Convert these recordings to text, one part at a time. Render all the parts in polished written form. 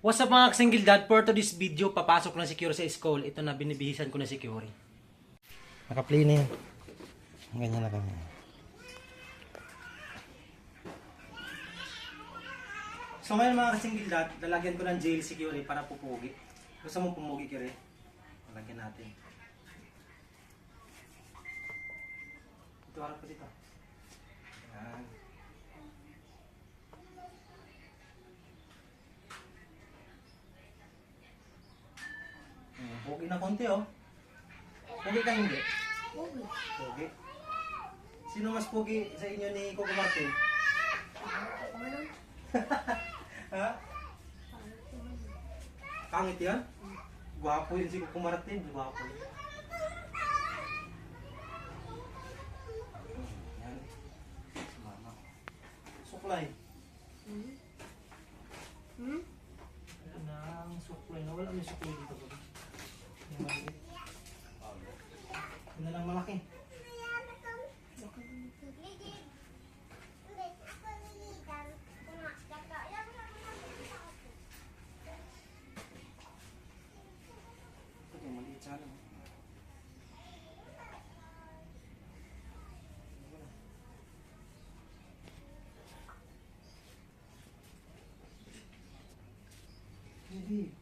What's up mga kasing gildad? For today's video, papasok na si Curie sa school. Ito na, binibihisan ko na si Curie. Naka-play na yun. Ganyan na kami. So ngayon mga kasing gildad, lalagyan ko ng gel si Curie para pupugi. Gusto mong pumugi, Curie? Lalagyan natin. Ito, harap ko dito. Yan. Pogi na konti oh. Pogi ka hindi? Pogi. Pogi. Sino mas pogi sa inyo ni Coco Martin? Ha? Pangit yan? Gwapo yun si Coco Martin. Gwapo yun. Yan. Mama. Suklay. Ito na ang suklay. Wala may suklay dito. Yung maliit. Ito na lang malaki. Ito yung maliit sana. Hindi.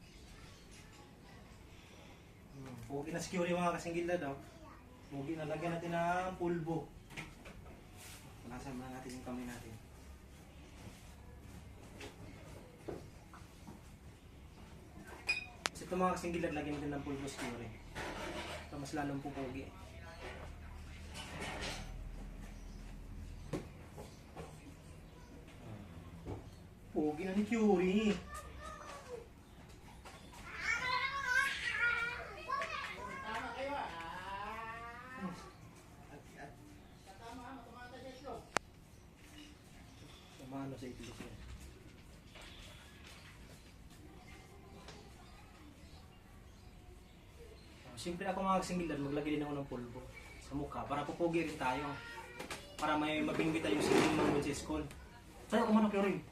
Pogi na si Curie mga kasing gilad oh. Pogi na, lagyan natin ng pulbo. Panasan na natin yung kamay natin. Kasi ito mga kasing gilad, lagyan natin ng pulbo si Curie. Ito mas lalong pupogi. Pogi na ni Curie. Ano sa iglesia. Siyempre ako mga kasinggilan, maglagay din ako ng pulbo sa mukha para pupugi rin tayo. Para may mabinggita yung siling ng sa school. Tayo ko muna, Curie.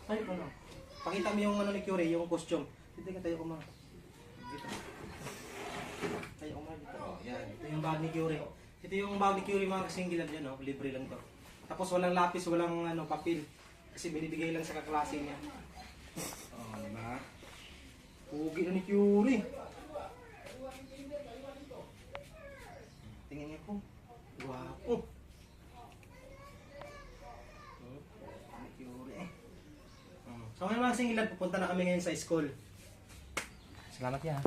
Tayo ko na. Pakita mo yung ano ni Curie, yung costume. Dito ka tayo ko muna. Dito. Tayo ko muna dito. Oh, yan. Ito yung bag ni Curie. Ito yung bag ni Curie mga kasinggilan dyan. Oh. Libre lang to. Tapos walang lapis, walang ano, papel. Kasi binibigay lang sa kaklase niya. Oh, diba? Pugi na ni Curie. Tingnan niyo po. Guwapo. Ni Curie. So ngayon mga singilad, pupunta na kami ngayon sa school. Salamat yan.